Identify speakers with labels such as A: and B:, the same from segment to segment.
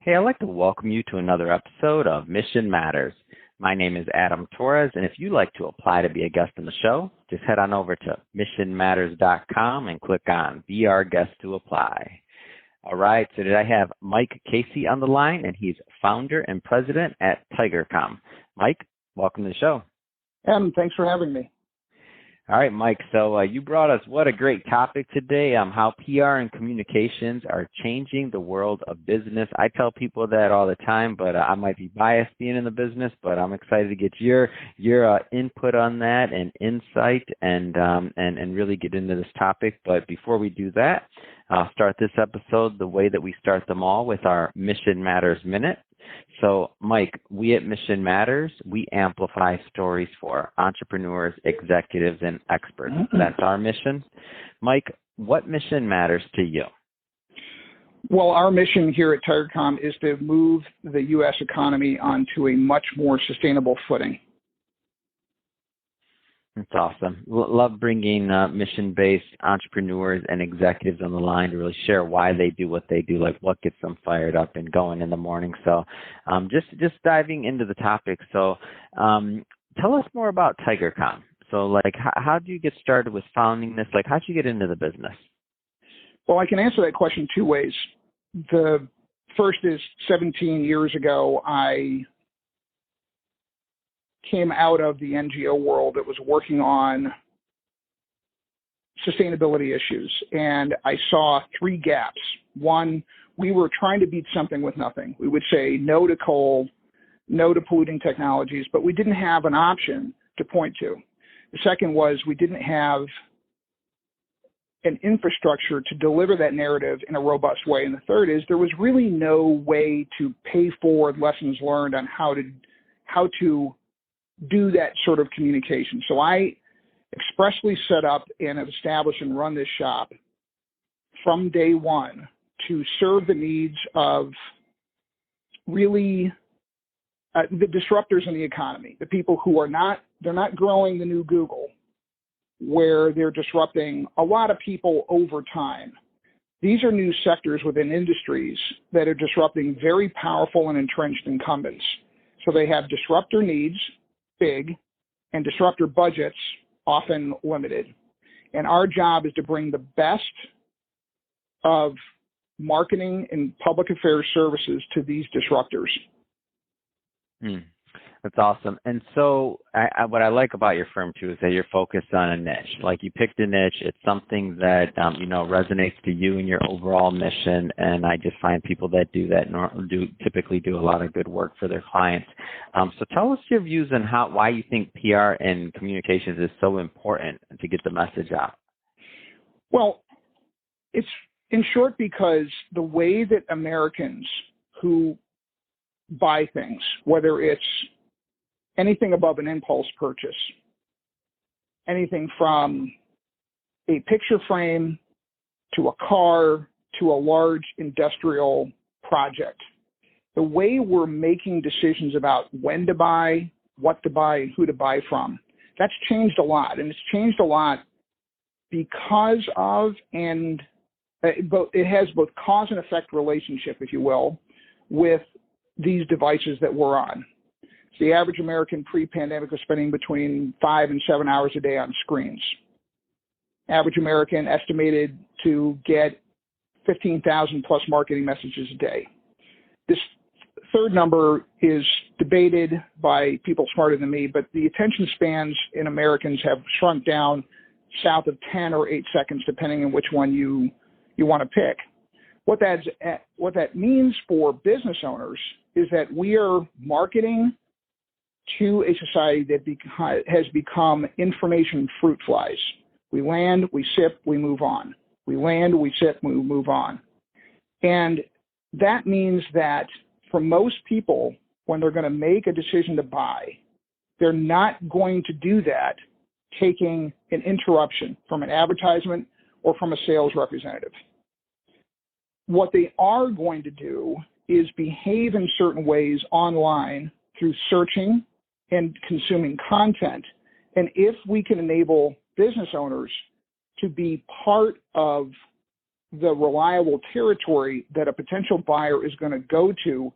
A: Hey, I'd like to welcome you to another episode of Mission Matters. My name is Adam Torres, and if you'd like to apply to be a guest on the show, just head on over to missionmatters.com and click on Be Our Guest to apply. All right, so today I have Mike Casey on the line, and he's founder and president at TigerCom. Mike, welcome to the show.
B: Adam, thanks for having me.
A: All right, Mike, so you brought us what a great topic today, how PR and communications are changing the world of business. I tell people that all the time, but I might be biased being in the business, but I'm excited to get your input on that and insight and really get into this topic. But before we do that, I'll start this episode the way that we start them all with our Mission Matters Minute. So, Mike, we at Mission Matters, we amplify stories for entrepreneurs, executives, and experts. That's our mission. Mike, what mission matters to you?
B: Well, our mission here at TigerCom is to move the U.S. economy onto a much more sustainable footing.
A: That's awesome. Love bringing mission-based entrepreneurs and executives on the line to really share why they do what they do, like what gets them fired up and going in the morning. So just diving into the topic. So tell us more about TigerCom. So like how did you get started with founding this? Like how did you get into the business?
B: Well, I can answer that question two ways. The first is 17 years ago, I came out of the NGO world that was working on sustainability issues, and I saw three gaps. One, we were trying to beat something with nothing. We would say no to coal, no to polluting technologies, but we didn't have an option to point to. The second was we didn't have an infrastructure to deliver that narrative in a robust way. And the third is there was really no way to pay forward lessons learned on how to do that sort of communication. So I expressly set up and have established and run this shop from day one to serve the needs of really the disruptors in the economy, the people who they're not growing the new Google, where they're disrupting a lot of people over time. These are new sectors within industries that are disrupting very powerful and entrenched incumbents. So they have disruptor needs, big, and disruptor budgets, often limited. And our job is to bring the best of marketing and public affairs services to these disruptors.
A: That's awesome. And so what I like about your firm, too, is that you're focused on a niche. Like you picked a niche. It's something that, resonates to you and your overall mission. And I just find people that do that typically do a lot of good work for their clients. So tell us your views on why you think PR and communications is so important to get the message out.
B: Well, it's in short because the way that Americans who buy things, whether it's anything above an impulse purchase, anything from a picture frame to a car to a large industrial project, the way we're making decisions about when to buy, what to buy, and who to buy from, that's changed a lot. And it's changed a lot because of, and it has both cause and effect relationship, if you will, with these devices that we're on. The average American pre-pandemic was spending between 5 and 7 hours a day on screens. Average American estimated to get 15,000 plus marketing messages a day. This third number is debated by people smarter than me, but the attention spans in Americans have shrunk down south of 10 or 8 seconds, depending on which one you want to pick. What that means for business owners is that we are marketing to a society that has become information fruit flies. We land, we sip, we move on. We land, we sip, we move on. And that means that for most people, when they're going to make a decision to buy, they're not going to do that taking an interruption from an advertisement or from a sales representative. What they are going to do is behave in certain ways online through searching and consuming content. And if we can enable business owners to be part of the reliable territory that a potential buyer is going to go to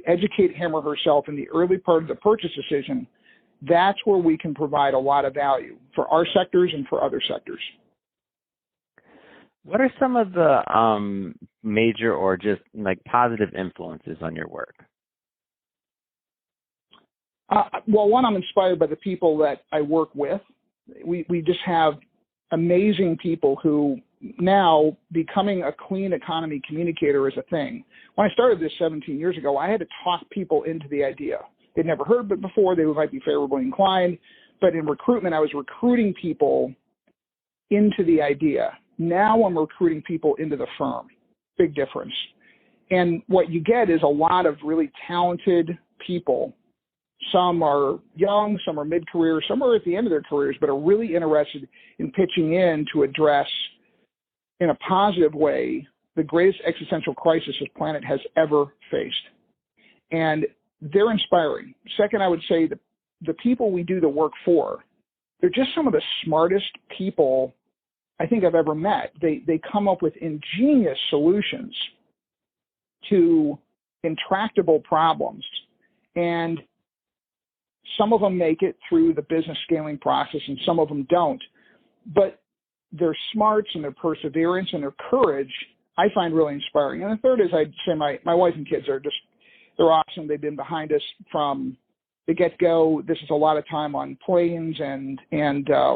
B: educate him or herself in the early part of the purchase decision, that's where we can provide a lot of value for our sectors and for other sectors.
A: What are some of the major or just like positive influences on your work?
B: Well, one, I'm inspired by the people that I work with. We just have amazing people who now becoming a clean economy communicator is a thing. When I started this 17 years ago, I had to talk people into the idea. They'd never heard of it before. They might be favorably inclined. But in recruitment, I was recruiting people into the idea. Now I'm recruiting people into the firm. Big difference. And what you get is a lot of really talented people. Some are young, some are mid-career, some are at the end of their careers, but are really interested in pitching in to address in a positive way the greatest existential crisis this planet has ever faced. And they're inspiring. Second, I would say the people we do the work for, they're just some of the smartest people I think I've ever met. They come up with ingenious solutions to intractable problems. And some of them make it through the business scaling process and some of them don't. But their smarts and their perseverance and their courage, I find really inspiring. And the third is I'd say my wife and kids are they're awesome. They've been behind us from the get-go. This is a lot of time on planes and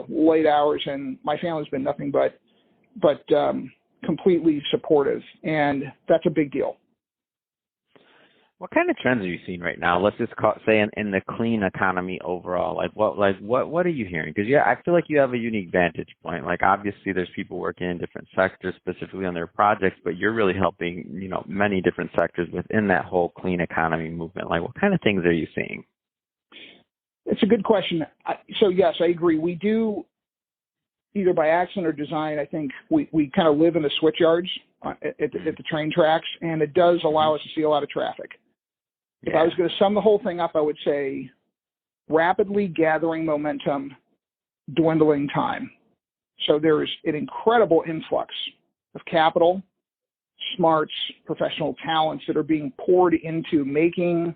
B: late hours, and my family's been nothing but completely supportive, and that's a big deal.
A: What kind of trends are you seeing right now? Let's just say in the clean economy overall. What are you hearing? Because I feel like you have a unique vantage point. Like obviously, there's people working in different sectors specifically on their projects, but you're really helping many different sectors within that whole clean economy movement. Like what kind of things are you seeing?
B: It's a good question. So yes, I agree. We do, either by accident or design, I think we kind of live in the switch yards at the train tracks, and it does allow us to see a lot of traffic. If I was going to sum the whole thing up, I would say rapidly gathering momentum, dwindling time. So there's an incredible influx of capital, smarts, professional talents that are being poured into making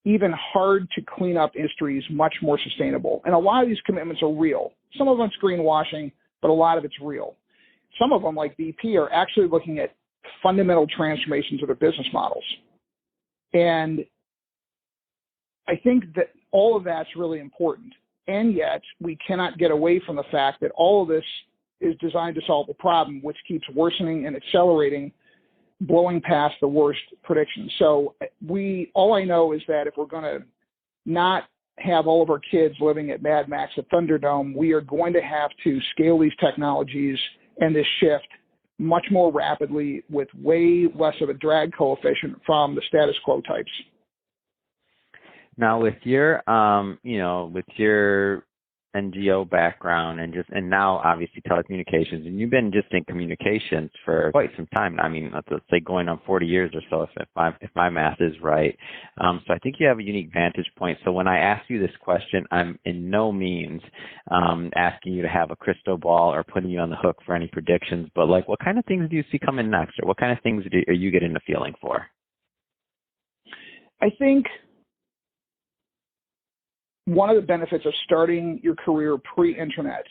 B: even hard to clean up industries much more sustainable. And a lot of these commitments are real. Some of them it's greenwashing, but a lot of it's real. Some of them, like BP, are actually looking at fundamental transformations of their business models. And I think that all of that's really important. And yet we cannot get away from the fact that all of this is designed to solve a problem which keeps worsening and accelerating, blowing past the worst predictions. So all I know is that if we're going to not have all of our kids living at Mad Max at Thunderdome, we are going to have to scale these technologies and this shift much more rapidly with way less of a drag coefficient from the status quo types.
A: Now with your with your NGO background and now obviously telecommunications, and you've been just in communications for quite some time. I mean, let's say going on 40 years or so, if my math is right. So I think you have a unique vantage point. So when I ask you this question, I'm in no means asking you to have a crystal ball or putting you on the hook for any predictions, but like what kind of things do you see coming next, or what kind of things are you getting the feeling for?
B: I think one of the benefits of starting your career pre-internet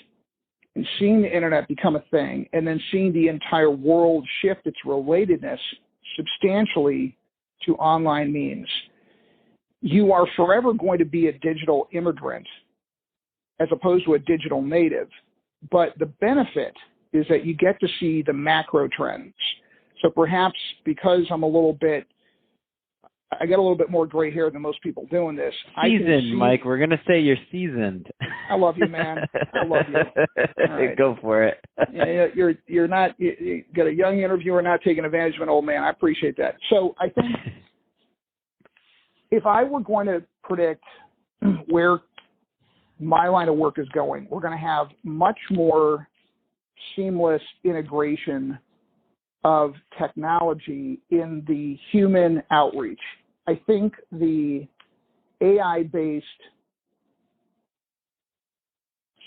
B: and seeing the internet become a thing and then seeing the entire world shift its relatedness substantially to online means, you are forever going to be a digital immigrant as opposed to a digital native. But the benefit is that you get to see the macro trends. So perhaps because I got a little bit more gray hair than most people doing this.
A: Seasoned, Mike. We're going to say you're seasoned.
B: I love you, man. I love you. Right.
A: Go for it.
B: Yeah, you're not, you got a young interviewer not taking advantage of an old man. I appreciate that. So I think if I were going to predict where my line of work is going, we're going to have much more seamless integration of technology in the human outreach. I think the AI-based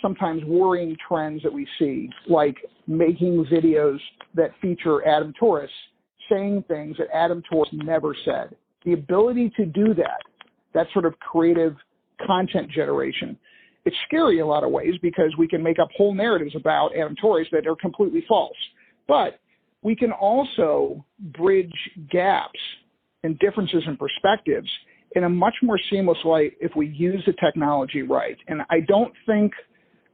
B: sometimes worrying trends that we see, like making videos that feature Adam Torres saying things that Adam Torres never said. The ability to do that sort of creative content generation, it's scary in a lot of ways because we can make up whole narratives about Adam Torres that are completely false. But we can also bridge gaps and differences in perspectives in a much more seamless way if we use the technology right. And I don't think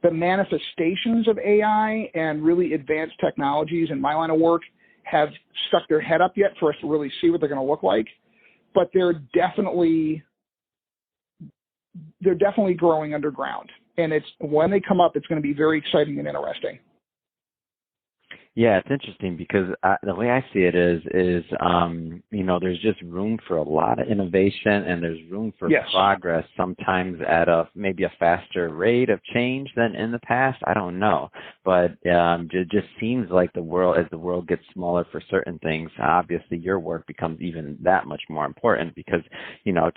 B: the manifestations of AI and really advanced technologies in my line of work have stuck their head up yet for us to really see what they're going to look like. But they're definitely growing underground. And it's when they come up, it's going to be very exciting and interesting.
A: Yeah, it's interesting because the way I see it is there's just room for a lot of innovation and there's room for progress sometimes at maybe a faster rate of change than in the past. I don't know, but it just seems like as the world gets smaller for certain things, obviously your work becomes even that much more important because,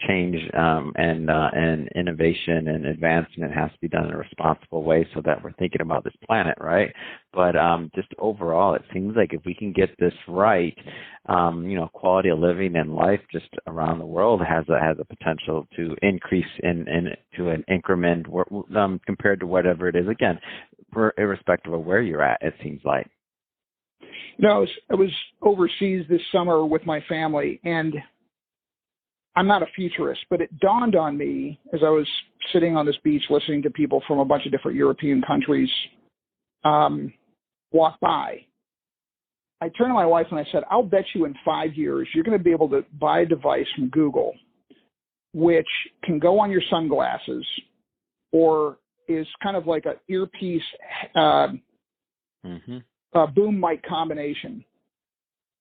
A: change and innovation and advancement has to be done in a responsible way so that we're thinking about this planet, right? But just overall, it seems like if we can get this right, quality of living and life just around the world has a potential to increase to an increment compared to whatever it is. Again, irrespective of where you're at, it seems like.
B: I was overseas this summer with my family, and I'm not a futurist, but it dawned on me as I was sitting on this beach listening to people from a bunch of different European countries walk by. I turned to my wife and I said, I'll bet you in 5 years you're going to be able to buy a device from Google which can go on your sunglasses or is kind of like an earpiece boom mic combination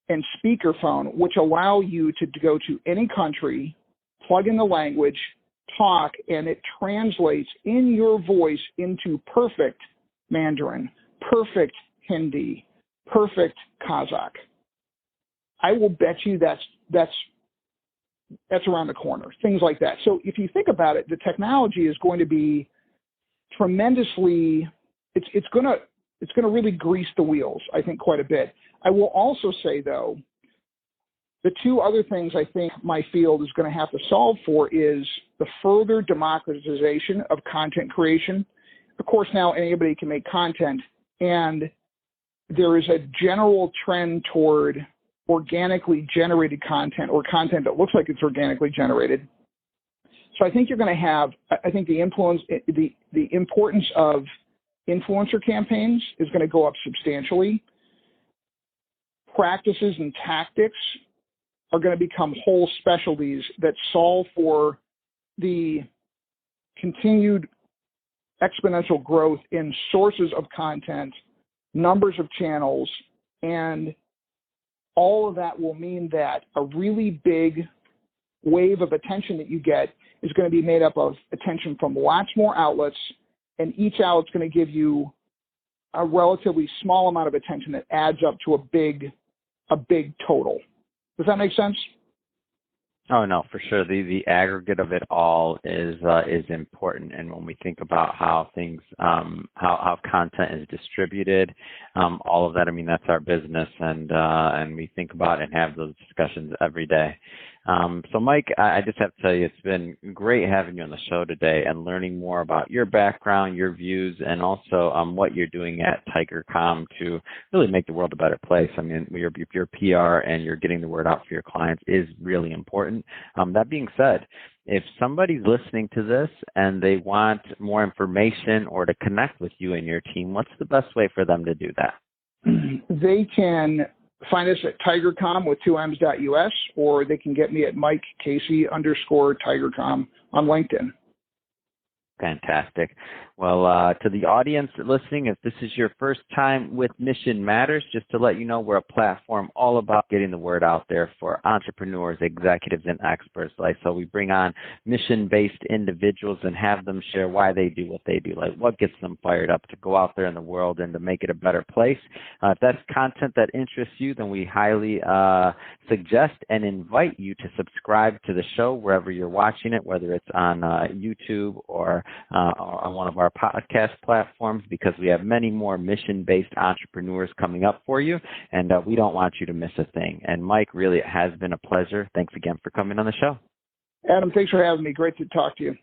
B: and speakerphone, which allow you to go to any country, plug in the language, talk, and it translates in your voice into perfect Mandarin, perfect Hindi, perfect Kazakh. I will bet you that's around the corner, things like that. So if you think about it, the technology is going to be tremendously, it's going to really grease the wheels, I think, quite a bit. I will also say, though, the two other things I think my field is going to have to solve for is the further democratization of content creation. Of course, now anybody can make content, and there is a general trend toward organically generated content or content that looks like it's organically generated. So I think you're going to have, I think the importance of influencer campaigns is going to go up substantially. Practices and tactics are going to become whole specialties that solve for the continued exponential growth in sources of content, numbers of channels, and all of that will mean that a really big wave of attention that you get is going to be made up of attention from lots more outlets, and each outlet's going to give you a relatively small amount of attention that adds up to a big total. Does that make sense?
A: Oh, no, for sure. The aggregate of it all is important. And when we think about how things, how content is distributed, all of that, I mean, that's our business. And we think about and have those discussions every day. So Mike, I just have to tell you, it's been great having you on the show today and learning more about your background, your views, and also what you're doing at TigerCom to really make the world a better place. I mean, your PR and you're getting the word out for your clients is really important. That being said, if somebody's listening to this and they want more information or to connect with you and your team, what's the best way for them to do that?
B: They can find us at tigercom with 2ms.us, or they can get me at Mike Casey _tigercom on LinkedIn.
A: Fantastic. Well, to the audience listening, if this is your first time with Mission Matters, just to let you know, we're a platform all about getting the word out there for entrepreneurs, executives, and experts. So we bring on mission-based individuals and have them share why they do what they do, like what gets them fired up to go out there in the world and to make it a better place. If that's content that interests you, then we highly suggest and invite you to subscribe to the show wherever you're watching it, whether it's on YouTube or on one of our our podcast platforms because we have many more mission-based entrepreneurs coming up for you, and we don't want you to miss a thing. And Mike, really, it has been a pleasure. Thanks again for coming on the show.
B: Adam, thanks for having me. Great to talk to you.